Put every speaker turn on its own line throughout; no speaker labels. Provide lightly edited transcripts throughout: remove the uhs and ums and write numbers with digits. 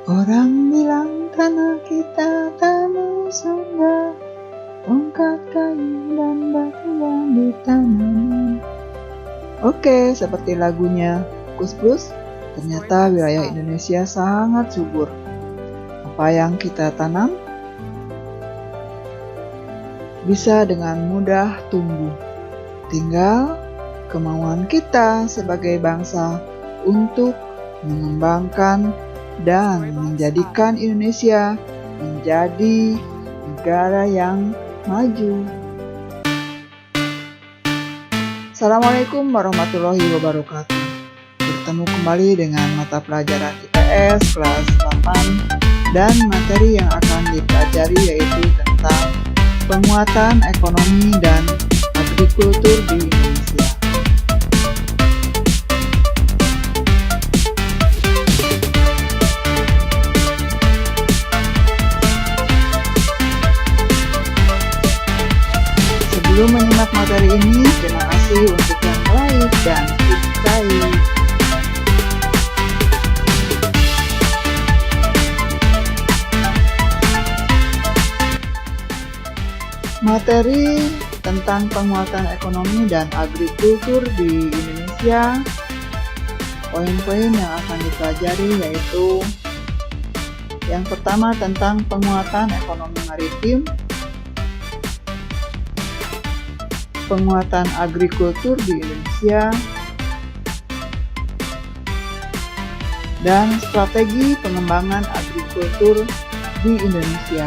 Orang bilang tanah kita tanah Sunda, tongkat kayu dan batu yang ditanam. Oke, seperti lagunya Kus-Plus, ternyata wilayah Indonesia sangat subur. Apa yang kita tanam bisa dengan mudah tumbuh. Tinggal kemauan kita sebagai bangsa untuk mengembangkan dan menjadikan Indonesia menjadi negara yang maju. Assalamualaikum warahmatullahi wabarakatuh. Bertemu kembali dengan mata pelajaran IPS kelas 8 dan materi yang akan dipelajari yaitu tentang penguatan ekonomi dan agrikultur di Indonesia. Sebelum menyimak materi ini, terima kasih untuk yang like dan subscribe. Materi tentang penguatan ekonomi dan agrikultur di Indonesia. Poin-poin yang akan dipelajari yaitu yang pertama tentang penguatan ekonomi maritim, penguatan agrikultur di Indonesia, dan strategi pengembangan agrikultur di Indonesia.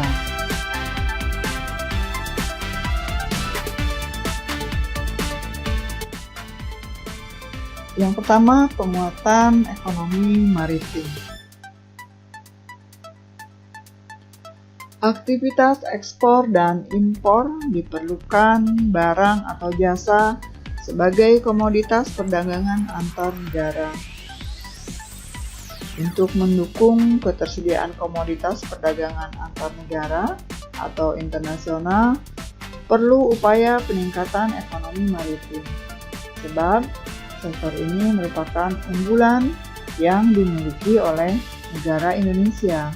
Yang pertama, penguatan ekonomi maritim. Aktivitas ekspor dan impor diperlukan barang atau jasa sebagai komoditas perdagangan antar negara. Untuk mendukung ketersediaan komoditas perdagangan antar negara atau internasional, perlu upaya peningkatan ekonomi maritim. Sebab sektor ini merupakan unggulan yang dimiliki oleh negara Indonesia.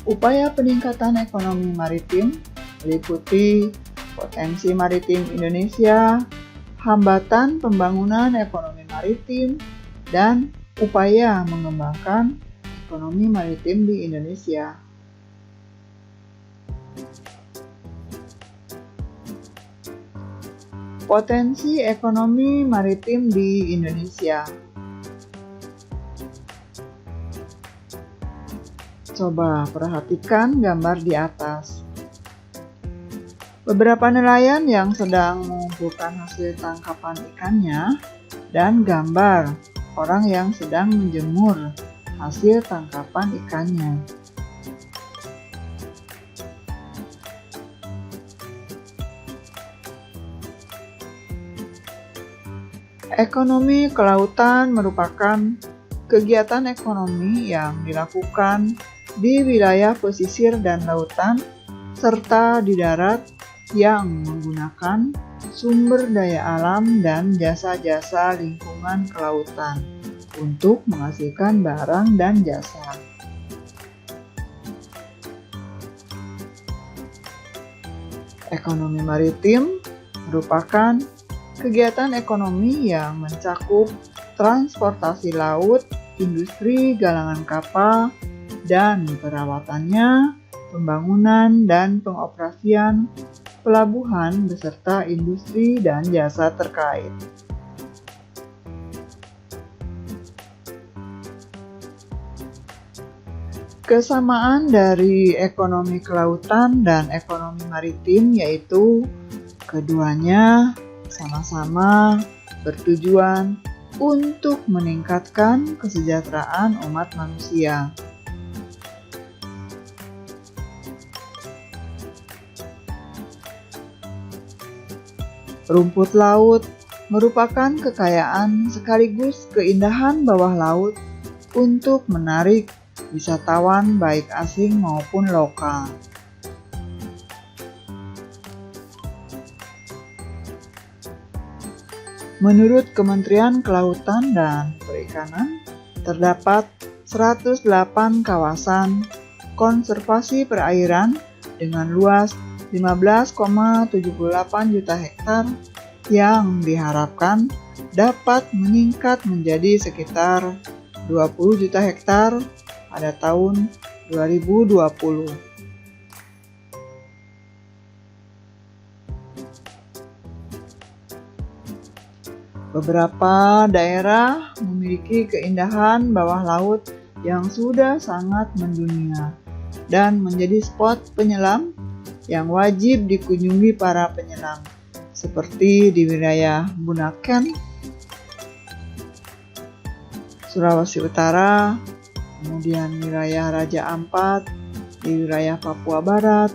Upaya peningkatan ekonomi maritim meliputi potensi maritim Indonesia, hambatan pembangunan ekonomi maritim, dan upaya mengembangkan ekonomi maritim di Indonesia. Potensi ekonomi maritim di Indonesia. Coba perhatikan gambar di atas. Beberapa nelayan yang sedang mengumpulkan hasil tangkapan ikannya dan gambar orang yang sedang menjemur hasil tangkapan ikannya. Ekonomi kelautan merupakan kegiatan ekonomi yang dilakukan di wilayah pesisir dan lautan, serta di darat yang menggunakan sumber daya alam dan jasa-jasa lingkungan kelautan untuk menghasilkan barang dan jasa. Ekonomi maritim merupakan kegiatan ekonomi yang mencakup transportasi laut, industri galangan kapal, dan perawatannya, pembangunan dan pengoperasian pelabuhan beserta industri dan jasa terkait. Kesamaan dari ekonomi kelautan dan ekonomi maritim yaitu keduanya sama-sama bertujuan untuk meningkatkan kesejahteraan umat manusia. Rumput laut merupakan kekayaan sekaligus keindahan bawah laut untuk menarik wisatawan baik asing maupun lokal. Menurut Kementerian Kelautan dan Perikanan, terdapat 108 kawasan konservasi perairan dengan luas 15,78 juta hektar yang diharapkan dapat meningkat menjadi sekitar 20 juta hektar pada tahun 2020. Beberapa daerah memiliki keindahan bawah laut yang sudah sangat mendunia dan menjadi spot penyelam yang wajib dikunjungi para penyelam, seperti di wilayah Bunaken, Sulawesi Utara, kemudian wilayah Raja Ampat, di wilayah Papua Barat,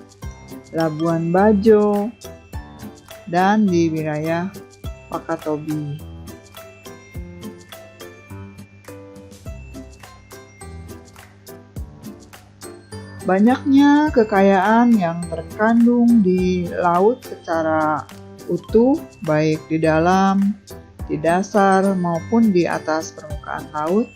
Labuan Bajo, dan di wilayah Wakatobi. Banyaknya kekayaan yang terkandung di laut secara utuh, baik di dalam, di dasar, maupun di atas permukaan laut,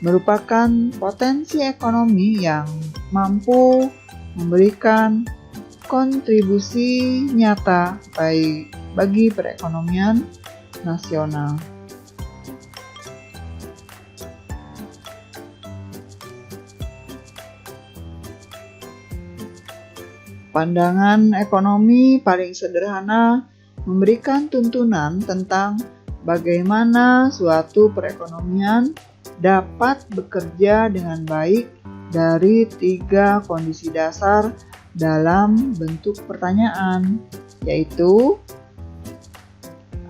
merupakan potensi ekonomi yang mampu memberikan kontribusi nyata bagi perekonomian nasional. Pandangan ekonomi paling sederhana memberikan tuntunan tentang bagaimana suatu perekonomian dapat bekerja dengan baik dari 3 kondisi dasar dalam bentuk pertanyaan, yaitu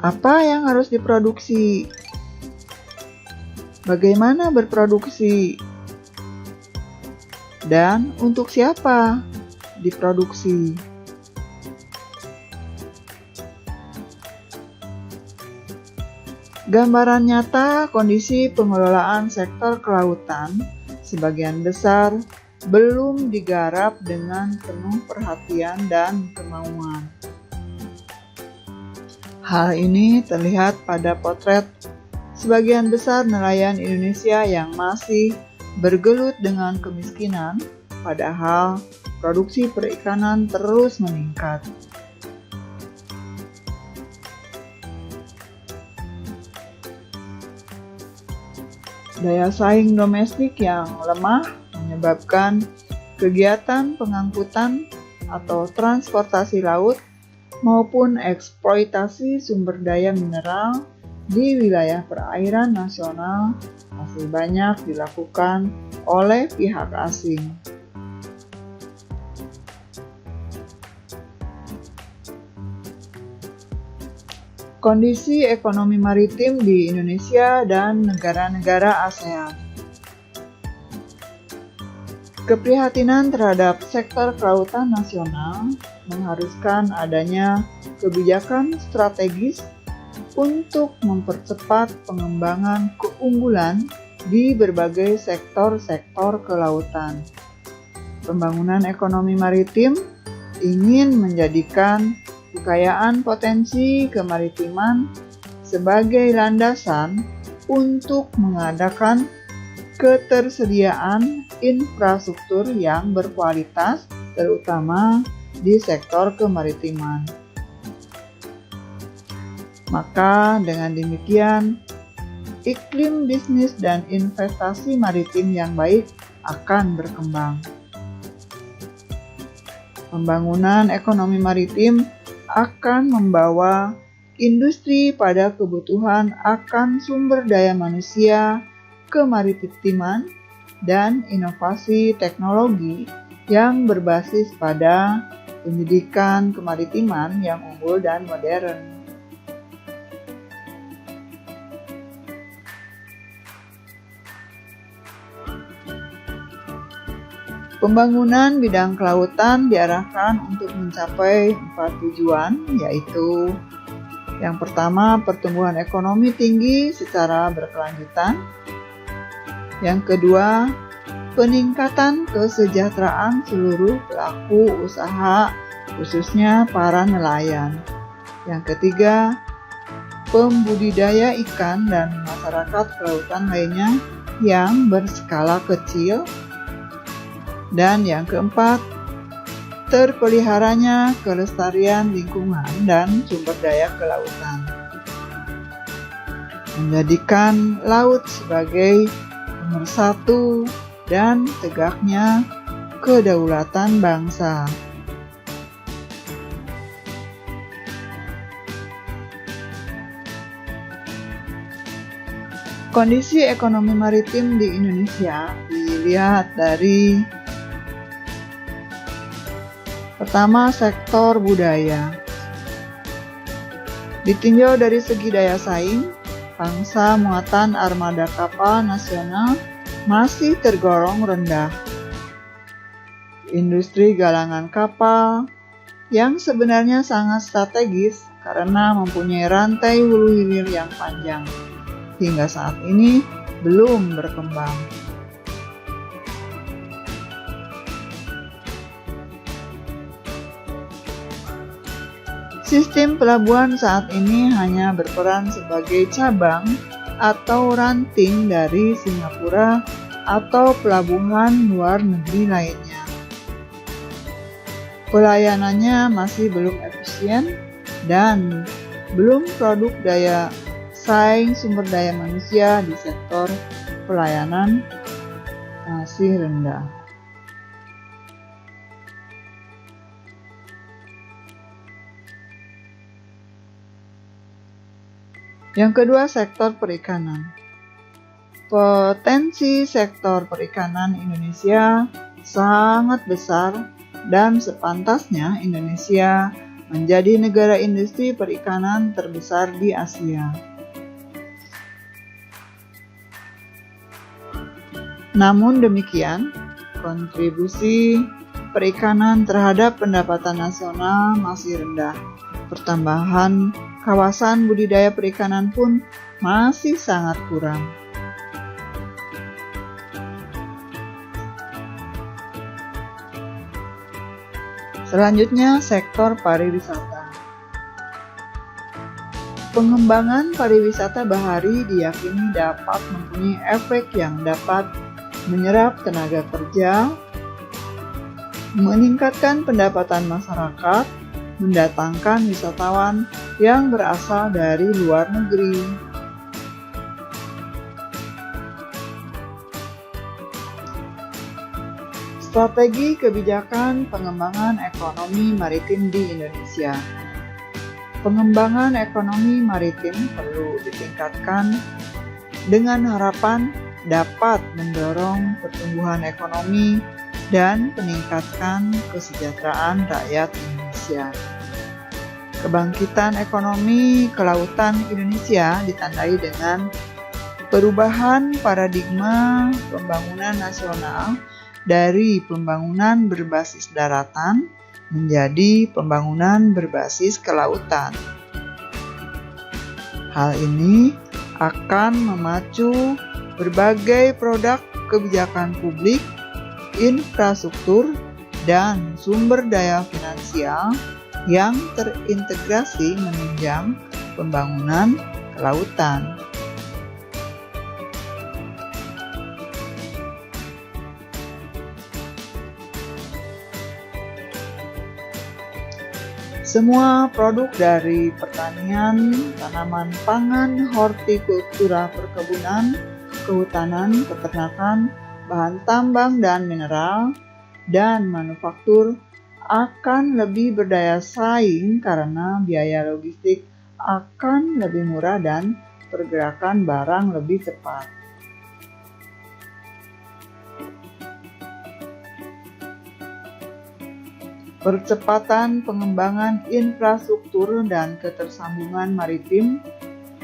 apa yang harus diproduksi, bagaimana berproduksi, dan untuk siapa diproduksi. Gambaran nyata kondisi pengelolaan sektor kelautan sebagian besar belum digarap dengan penuh perhatian dan kemauan. Hal ini terlihat pada potret sebagian besar nelayan Indonesia yang masih bergelut dengan kemiskinan, padahal produksi perikanan terus meningkat. Daya saing domestik yang lemah menyebabkan kegiatan pengangkutan atau transportasi laut maupun eksploitasi sumber daya mineral di wilayah perairan nasional masih banyak dilakukan oleh pihak asing. Kondisi ekonomi maritim di Indonesia dan negara-negara ASEAN. Keprihatinan terhadap sektor kelautan nasional mengharuskan adanya kebijakan strategis untuk mempercepat pengembangan keunggulan di berbagai sektor-sektor kelautan. Pembangunan ekonomi maritim ingin menjadikan kekayaan potensi kemaritiman sebagai landasan untuk mengadakan ketersediaan infrastruktur yang berkualitas, terutama di sektor kemaritiman. Maka dengan demikian, iklim bisnis dan investasi maritim yang baik akan berkembang. Pembangunan ekonomi maritim akan membawa industri pada kebutuhan akan sumber daya manusia, kemaritiman, dan inovasi teknologi yang berbasis pada pendidikan kemaritiman yang unggul dan modern. Pembangunan bidang kelautan diarahkan untuk mencapai 4 tujuan, yaitu yang pertama, pertumbuhan ekonomi tinggi secara berkelanjutan. Yang kedua, peningkatan kesejahteraan seluruh pelaku usaha, khususnya para nelayan. Yang ketiga, pembudidaya ikan dan masyarakat kelautan lainnya yang berskala kecil. Dan yang keempat, terpeliharanya kelestarian lingkungan dan sumber daya kelautan, menjadikan laut sebagai pemersatu dan tegaknya kedaulatan bangsa. Kondisi ekonomi maritim di Indonesia dilihat dari pertama, sektor budaya. Ditinjau dari segi daya saing, pangsa muatan armada kapal nasional masih tergolong rendah. Industri galangan kapal yang sebenarnya sangat strategis karena mempunyai rantai hulu hilir yang panjang, hingga saat ini belum berkembang. Sistem pelabuhan saat ini hanya berperan sebagai cabang atau ranting dari Singapura atau pelabuhan luar negeri lainnya. Pelayanannya masih belum efisien dan belum produk daya saing sumber daya manusia di sektor pelayanan masih rendah. Yang kedua, sektor perikanan. Potensi sektor perikanan Indonesia sangat besar dan sepantasnya Indonesia menjadi negara industri perikanan terbesar di Asia. Namun demikian, kontribusi perikanan terhadap pendapatan nasional masih rendah. Pertambahan kawasan budidaya perikanan pun masih sangat kurang. Selanjutnya, sektor pariwisata. Pengembangan pariwisata bahari diyakini dapat mempunyai efek yang dapat menyerap tenaga kerja, meningkatkan pendapatan masyarakat, mendatangkan wisatawan yang berasal dari luar negeri. Strategi kebijakan pengembangan ekonomi maritim di Indonesia. Pengembangan ekonomi maritim perlu ditingkatkan dengan harapan dapat mendorong pertumbuhan ekonomi dan meningkatkan kesejahteraan rakyat Indonesia. Kebangkitan ekonomi kelautan Indonesia ditandai dengan perubahan paradigma pembangunan nasional dari pembangunan berbasis daratan menjadi pembangunan berbasis kelautan. Hal ini akan memacu berbagai produk kebijakan publik, infrastruktur, dan sumber daya finansial yang terintegrasi menunjang pembangunan kelautan. Semua produk dari pertanian, tanaman pangan, hortikultura, perkebunan, kehutanan, peternakan, bahan tambang dan mineral, dan manufaktur akan lebih berdaya saing karena biaya logistik akan lebih murah dan pergerakan barang lebih cepat. Percepatan pengembangan infrastruktur dan ketersambungan maritim,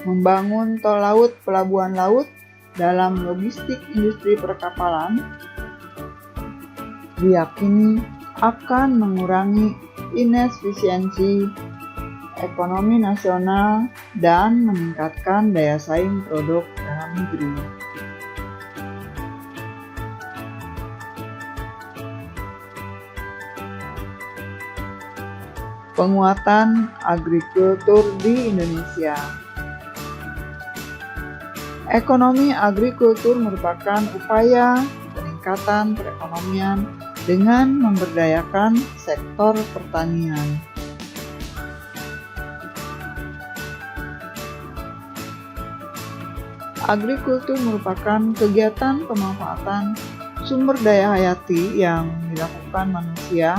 membangun tol laut, pelabuhan laut dalam logistik industri perkapalan, diyakini akan mengurangi inefisiensi ekonomi nasional dan meningkatkan daya saing produk dalam negeri. Penguatan agrikultur di Indonesia. Ekonomi agrikultur merupakan upaya peningkatan perekonomian dengan memberdayakan sektor pertanian. Agrikultur merupakan kegiatan pemanfaatan sumber daya hayati yang dilakukan manusia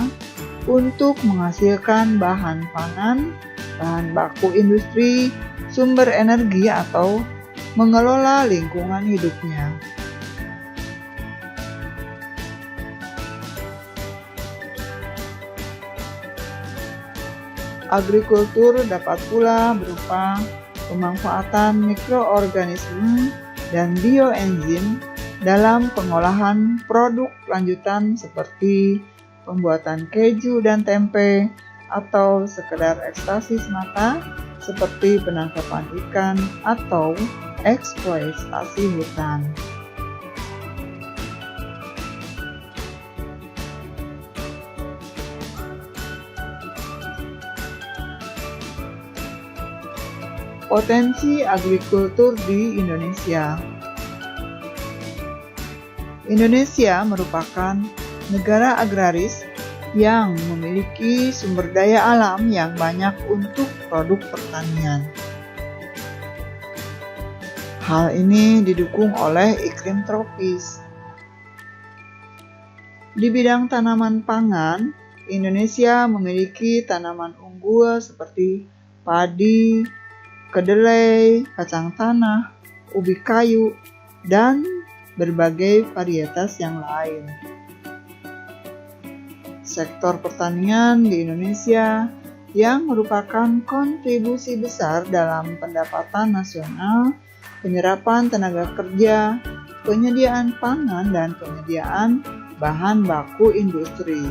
untuk menghasilkan bahan pangan, bahan baku industri, sumber energi atau mengelola lingkungan hidupnya. Agrikultur dapat pula berupa pemanfaatan mikroorganisme dan bioenzim dalam pengolahan produk lanjutan seperti pembuatan keju dan tempe atau sekedar ekstasi semata seperti penangkapan ikan atau eksploitasi hutan. Potensi agrikultur di Indonesia. Indonesia merupakan negara agraris yang memiliki sumber daya alam yang banyak untuk produk pertanian. Hal ini didukung oleh iklim tropis. Di bidang tanaman pangan, Indonesia memiliki tanaman unggul seperti padi, kedelai, kacang tanah, ubi kayu, dan berbagai varietas yang lain. Sektor pertanian di Indonesia yang merupakan kontribusi besar dalam pendapatan nasional, penyerapan tenaga kerja, penyediaan pangan, dan penyediaan bahan baku industri.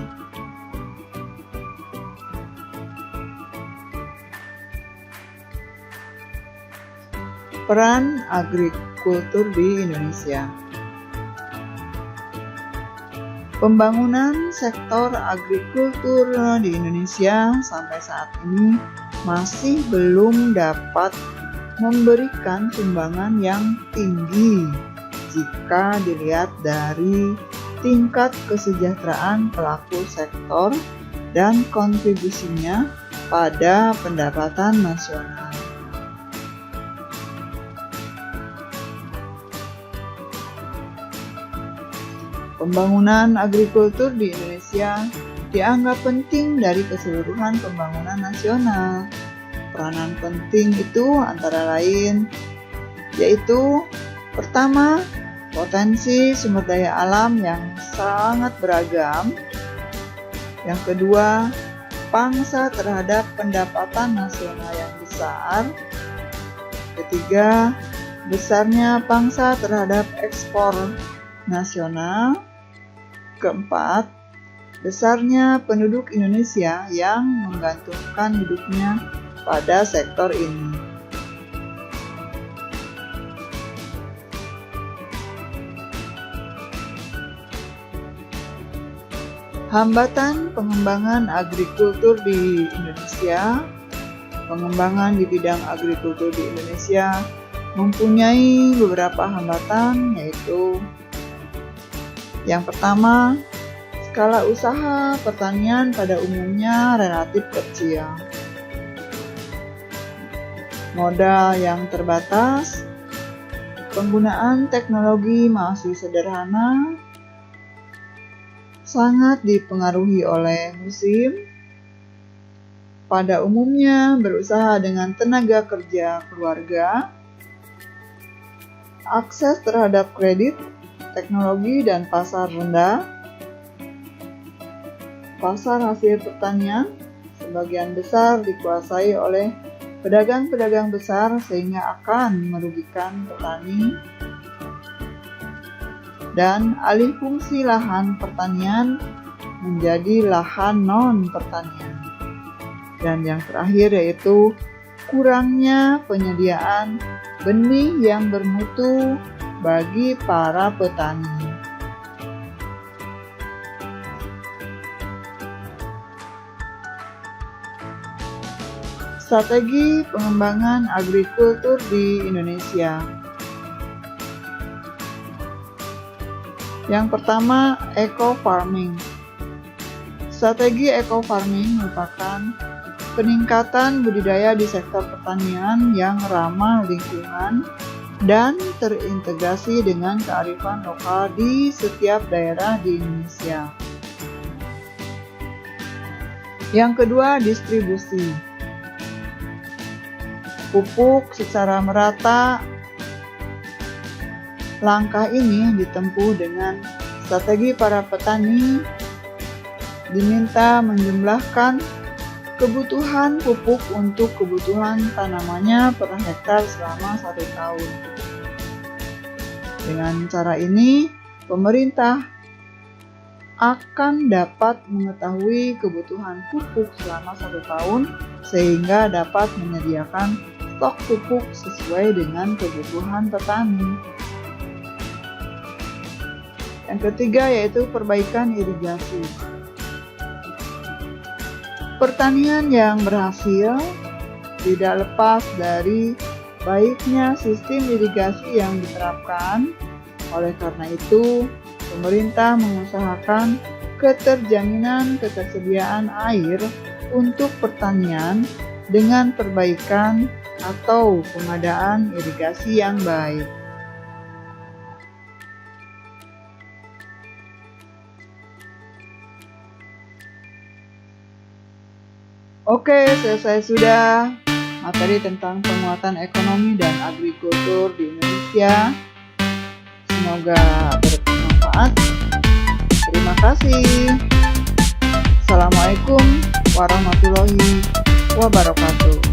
Peran agrikultur di Indonesia. Pembangunan sektor agrikultur di Indonesia sampai saat ini masih belum dapat memberikan sumbangan yang tinggi jika dilihat dari tingkat kesejahteraan pelaku sektor dan kontribusinya pada pendapatan nasional. Pembangunan agrikultur di Indonesia dianggap penting dari keseluruhan pembangunan nasional. Peranan penting itu antara lain yaitu pertama, potensi sumber daya alam yang sangat beragam. Yang kedua, pangsa terhadap pendapatan nasional yang besar. Ketiga, besarnya pangsa terhadap ekspor nasional. Keempat, besarnya penduduk Indonesia yang menggantungkan hidupnya pada sektor ini. Hambatan pengembangan agrikultur di Indonesia. Pengembangan di bidang agrikultur di Indonesia mempunyai beberapa hambatan, yaitu yang pertama, skala usaha pertanian pada umumnya relatif kecil. Modal yang terbatas, penggunaan teknologi masih sederhana, sangat dipengaruhi oleh musim, pada umumnya berusaha dengan tenaga kerja keluarga, akses terhadap kredit, teknologi dan pasar rendah. Pasar hasil pertanian sebagian besar dikuasai oleh pedagang-pedagang besar sehingga akan merugikan petani. Dan alih fungsi lahan pertanian menjadi lahan non-pertanian. Dan yang terakhir yaitu kurangnya penyediaan benih yang bermutu bagi para petani. Strategi pengembangan agrikultur di Indonesia. Yang pertama, eco farming. Strategi eco farming merupakan peningkatan budidaya di sektor pertanian yang ramah lingkungan dan terintegrasi dengan kearifan lokal di setiap daerah di Indonesia. Yang kedua, distribusi. Pupuk secara merata. Langkah ini ditempuh dengan strategi para petani diminta menjumlahkan kebutuhan pupuk untuk kebutuhan tanamannya per hektar selama 1 tahun. Dengan cara ini, pemerintah akan dapat mengetahui kebutuhan pupuk selama 1 tahun sehingga dapat menyediakan stok pupuk sesuai dengan kebutuhan petani. Yang ketiga yaitu perbaikan irigasi. Pertanian yang berhasil tidak lepas dari baiknya sistem irigasi yang diterapkan. Oleh karena itu, pemerintah mengusahakan keterjaminan ketersediaan air untuk pertanian dengan perbaikan atau pengadaan irigasi yang baik. Oke, selesai sudah materi tentang penguatan ekonomi dan agrikultur di Indonesia. Semoga bermanfaat. Terima kasih. Assalamualaikum warahmatullahi wabarakatuh.